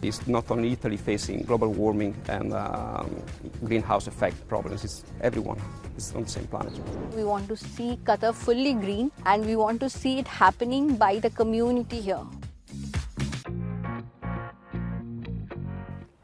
It's not only Italy facing global warming and greenhouse effect problems, it's everyone is on the same planet. We want to see Qatar fully green, and we want to see it happening by the community here.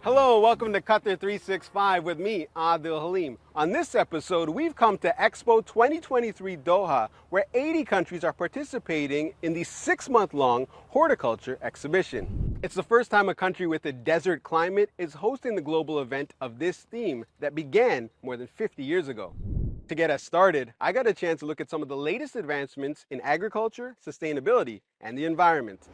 Hello, welcome to Qatar 365 with me, Adil Halim. On this episode, we've come to Expo 2023 Doha, where 80 countries are participating in the 6-month-long horticulture exhibition. It's the first time a country with a desert climate is hosting the global event of this theme that began more than 50 years ago. To get us started, I got a chance to look at some of the latest advancements in agriculture, sustainability, and the environment.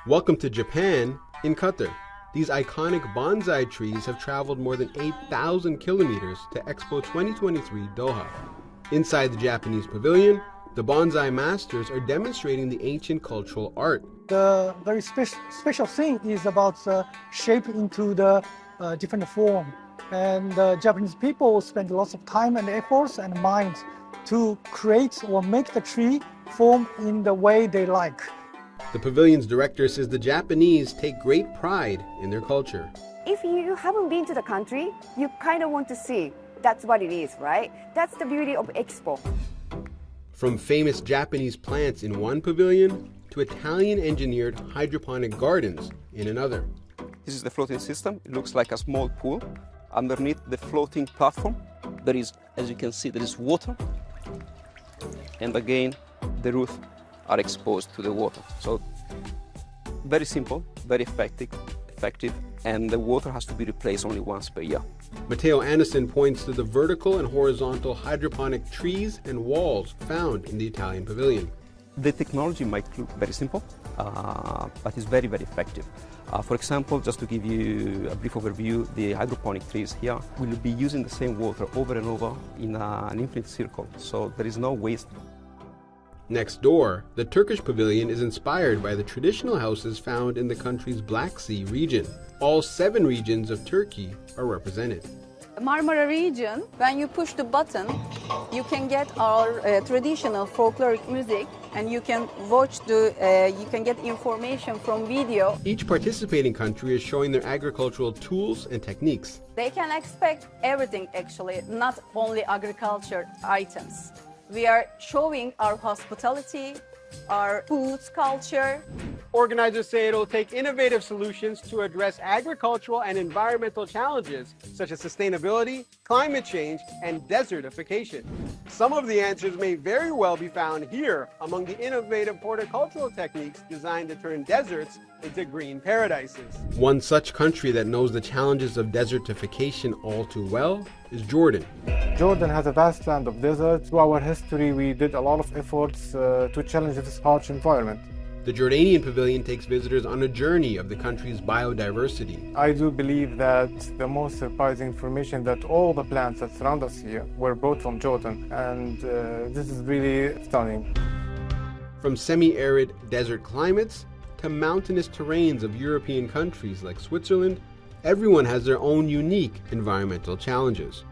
Welcome to Japan in Qatar. These iconic bonsai trees have traveled more than 8,000 kilometers to Expo 2023 Doha. Inside the Japanese pavilion, the bonsai masters are demonstrating the ancient cultural art. The very special thing is about the shape into the different form. And the Japanese people spend lots of time and efforts and mind to create or make the tree form in the way they like. The pavilion's director says the Japanese take great pride in their culture. If you haven't been to the country, you kind of want to see. That's what it is, right? That's the beauty of Expo. From famous Japanese plants in one pavilion to Italian-engineered hydroponic gardens in another. This is the floating system. It looks like a small pool. Underneath the floating platform, there is, as you can see, there is water. And again, the roots are exposed to the water. So very simple, very effective, and the water has to be replaced only once per year. Matteo Anderson points to the vertical and horizontal hydroponic trees and walls found in the Italian pavilion. The technology might look very simple, but it's very, very effective. For example, just to give you a brief overview, the hydroponic trees here will be using the same water over and over in an infinite circle, so there is no waste. Next door, the Turkish pavilion is inspired by the traditional houses found in the country's Black Sea region. All 7 regions of Turkey are represented. Marmara region, when you push the button, you can get our traditional folkloric music, and you can watch you can get information from video. Each participating country is showing their agricultural tools and techniques. They can expect everything actually, not only agriculture items. We are showing our hospitality, our foods culture. Organizers say it'll take innovative solutions to address agricultural and environmental challenges such as sustainability, climate change, and desertification. Some of the answers may very well be found here among the innovative horticultural techniques designed to turn deserts into green paradises. One such country that knows the challenges of desertification all too well is Jordan. Jordan has a vast land of desert. Through our history, we did a lot of efforts to challenge this harsh environment. The Jordanian pavilion takes visitors on a journey of the country's biodiversity. I do believe that the most surprising information that all the plants that surround us here were brought from Jordan, and this is really stunning. From semi-arid desert climates to mountainous terrains of European countries like Switzerland, everyone has their own unique environmental challenges.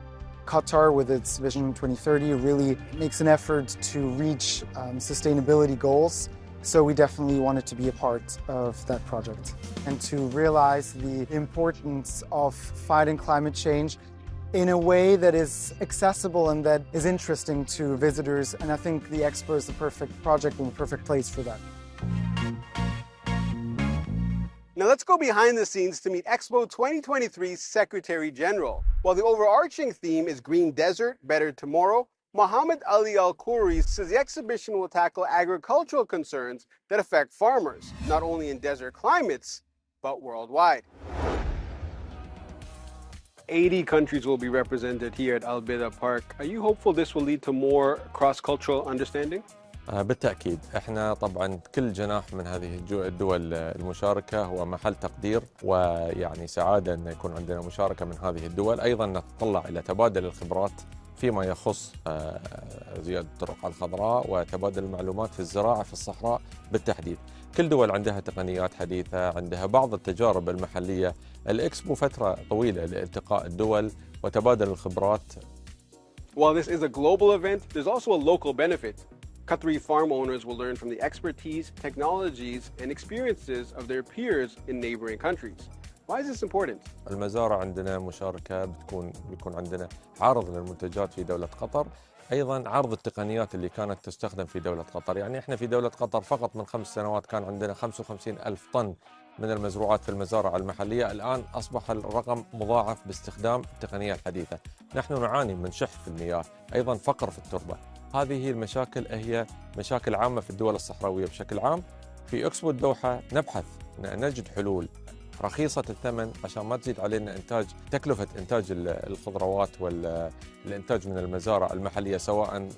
Qatar, with its Vision 2030, really makes an effort to reach sustainability goals. So we definitely wanted to be a part of that project and to realize the importance of fighting climate change in a way that is accessible and that is interesting to visitors. And I think the Expo is the perfect project and the perfect place for that. Now let's go behind the scenes to meet Expo 2023's Secretary General. While the overarching theme is Green Desert, Better Tomorrow, Mohammed Ali Al-Khouri says the exhibition will tackle agricultural concerns that affect farmers, not only in desert climates, but worldwide. 80 countries will be represented here at Al-Bida Park. Are you hopeful this will lead to more cross-cultural understanding? بالتأكيد احنا طبعا كل جناح من هذه الدول المشاركة هو محل تقدير ويعني سعادة أن يكون عندنا مشاركة من هذه الدول. أيضا نتطلع إلى تبادل الخبرات فيما يخص زيادة الطرق الخضراء وتبادل المعلومات في الزراعة في الصحراء بالتحديد. كل دول عندها تقنيات حديثة، عندها بعض التجارب المحلية. الإكسبو فترة طويلة لالتقاء الدول وتبادل الخبرات. While this is a global event, there's also a local benefit. Qatari farm owners will learn from the expertise, technologies, and experiences of their peers in neighboring countries. Why is this important? المزارع عندنا مشاركة بيكون عندنا عرض للمنتجات في دولة قطر، أيضاً عرض التقنيات اللي كانت تستخدم في دولة قطر. يعني إحنا في دولة قطر فقط من 5 سنوات كان عندنا 55,000 طن من المزروعات في المزارع المحلية، الآن أصبح الرقم مضاعف باستخدام التقنية الحديثة. نحن نعاني من شح في المياه، أيضاً فقر في التربة. هذه المشاكل هي مشاكل عامة في الدول الصحراوية بشكل عام. في إكسبو الدوحة نبحث نجد حلول رخيصة الثمن عشان ما تزيد علينا تكلفة إنتاج الخضروات والإنتاج من المزارع المحلية سواء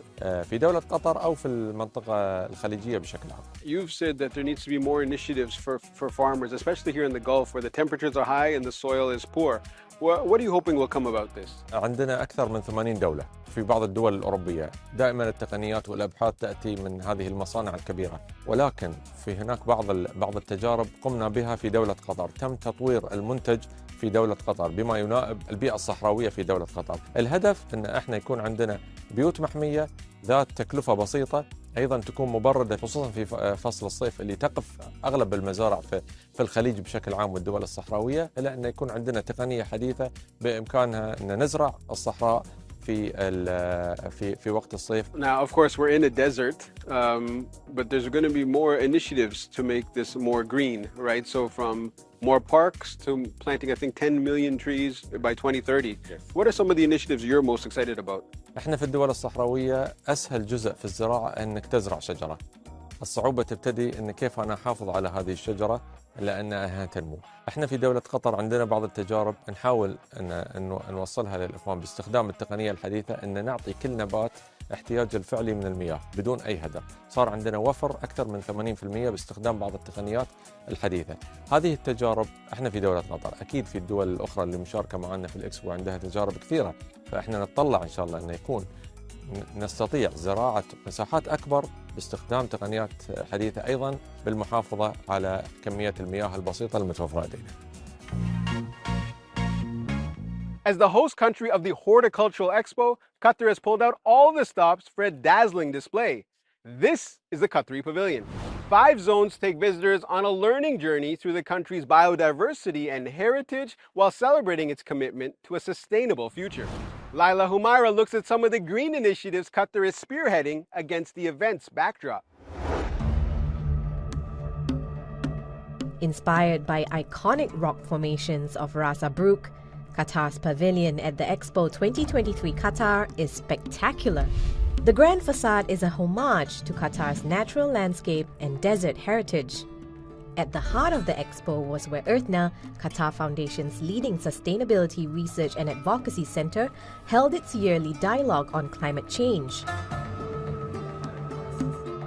في دولة قطر أو في المنطقة الخليجية بشكل عام. You've said that there needs to be more initiatives for farmers, especially here in the Gulf where the temperatures are high and the soil is poor. What are you hoping will come about this? عندنا أكثر من 80 دولة في بعض الدول الأوروبية. دائما التقنيات والأبحاث تأتي من هذه المصانع الكبيرة، ولكن في هناك بعض التجارب قمنا بها في دولة قطر. تم تطوير المنتج في دولة قطر بما ينائب البيئة الصحراوية في دولة قطر. الهدف أن احنا يكون عندنا بيوت محمية ذات تكلفة بسيطة، أيضا تكون مبردة خصوصا في فصل الصيف اللي تقف أغلب المزارع في الخليج بشكل عام والدول الصحراوية، إلى أن يكون عندنا تقنية حديثة بإمكانها أن نزرع الصحراء في وقت الصيف. Now, of course, we're in a desert, but there's going to be more initiatives to make this more green, right? So from more parks to planting, I think, 10 million trees by 2030. Yes. What are some of the initiatives you're most excited about? احنا في الدول الصحراوية أسهل جزء في الزراعة أنك تزرع شجرة. الصعوبة تبتدي أن كيف أنا أحافظ على هذه الشجرة لأنها تنمو. احنا في دولة قطر عندنا بعض التجارب نحاول أن نوصلها للإخوان باستخدام التقنية الحديثة، أن نعطي كل نبات احتياج الفعلي من المياه بدون أي هدر. صار عندنا وفر أكثر من 80% باستخدام بعض التقنيات الحديثة. هذه التجارب احنا في دولة قطر، أكيد في الدول الأخرى اللي مشاركة معنا في الإكسبو عندها تجارب كثيرة، فإحنا نتطلع إن شاء الله أن يكون نستطيع زراعة مساحات أكبر باستخدام تقنيات حديثة، أيضاً بالمحافظة على كمية المياه البسيطة المتوفرة لدينا. As the host country of the Horticultural Expo, Qatar has pulled out all the stops for a dazzling display. This is the Qatari Pavilion. 5 zones take visitors on a learning journey through the country's biodiversity and heritage while celebrating its commitment to a sustainable future. Laila Humaira looks at some of the green initiatives Qatar is spearheading against the event's backdrop. Inspired by iconic rock formations of Ras Abruk, Qatar's pavilion at the Expo 2023 Qatar is spectacular. The grand facade is a homage to Qatar's natural landscape and desert heritage. At the heart of the Expo was where EarthNA, Qatar Foundation's leading sustainability research and advocacy center, held its yearly dialogue on climate change.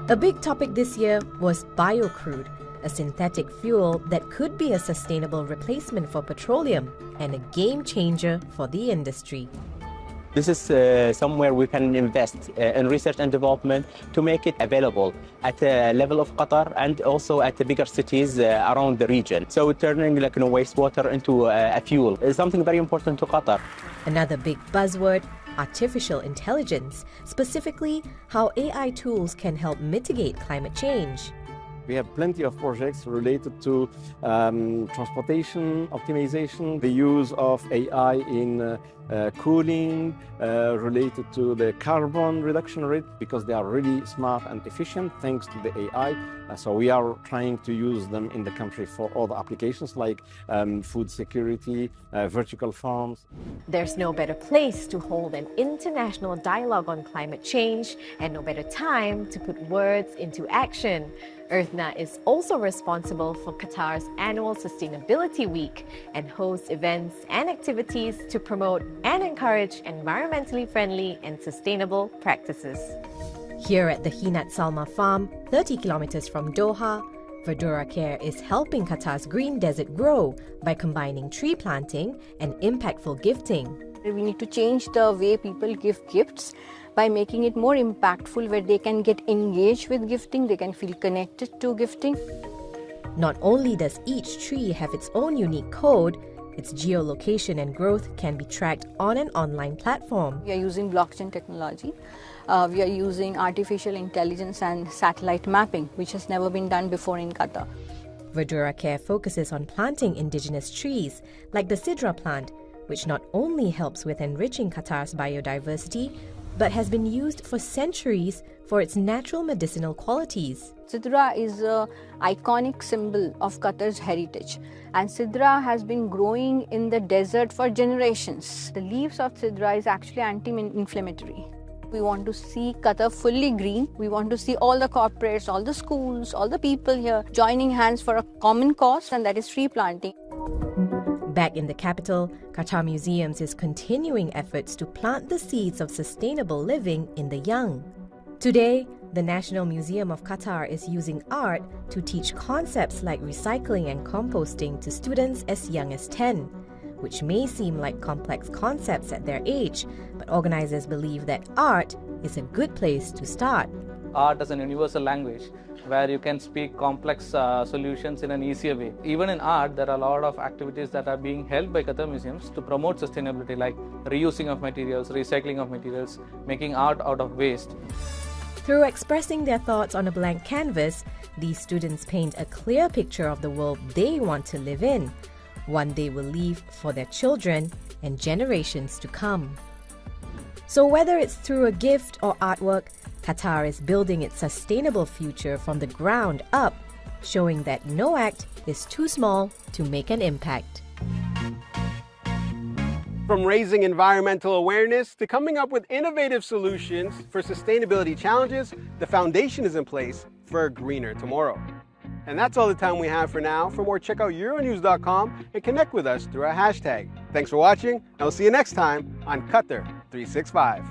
A big topic this year was biocrude, a synthetic fuel that could be a sustainable replacement for petroleum and a game changer for the industry. This is somewhere we can invest in research and development to make it available at the level of Qatar and also at the bigger cities around the region. So turning wastewater into a fuel is something very important to Qatar. Another big buzzword, artificial intelligence, specifically how AI tools can help mitigate climate change. We have plenty of projects related to transportation optimization, the use of AI in cooling, related to the carbon reduction rate, because they are really smart and efficient thanks to the AI. So we are trying to use them in the country for other applications like food security, vertical farms. There's no better place to hold an international dialogue on climate change and no better time to put words into action. EarthNA is also responsible for Qatar's annual Sustainability Week and hosts events and activities to promote and encourage environmentally friendly and sustainable practices. Here at the Hinat Salma farm, 30 kilometers from Doha, Verdura Care is helping Qatar's green desert grow by combining tree planting and impactful gifting. We need to change the way people give gifts by making it more impactful, where they can get engaged with gifting, they can feel connected to gifting. Not only does each tree have its own unique code, its geolocation and growth can be tracked on an online platform. We are using blockchain technology We are using artificial intelligence and satellite mapping, which has never been done before in Qatar. Verdura Care focuses on planting indigenous trees, like the sidra plant, which not only helps with enriching Qatar's biodiversity, but has been used for centuries for its natural medicinal qualities. Sidra is an iconic symbol of Qatar's heritage, and Sidra has been growing in the desert for generations. The leaves of Sidra is actually anti-inflammatory. We want to see Qatar fully green. We want to see all the corporates, all the schools, all the people here joining hands for a common cause, and that is tree planting. Back in the capital, Qatar Museums is continuing efforts to plant the seeds of sustainable living in the young. Today, the National Museum of Qatar is using art to teach concepts like recycling and composting to students as young as 10, which may seem like complex concepts at their age, but organizers believe that art is a good place to start. Art is a universal language where you can speak complex solutions in an easier way. Even in art, there are a lot of activities that are being held by Qatar museums to promote sustainability, like reusing of materials, recycling of materials, making art out of waste. Through expressing their thoughts on a blank canvas, these students paint a clear picture of the world they want to live in, one they will leave for their children and generations to come. So whether it's through a gift or artwork, Qatar is building its sustainable future from the ground up, showing that no act is too small to make an impact. From raising environmental awareness to coming up with innovative solutions for sustainability challenges, the foundation is in place for a greener tomorrow. And that's all the time we have for now. For more, check out Euronews.com and connect with us through our hashtag. Thanks for watching, and we'll see you next time on Qatar 365.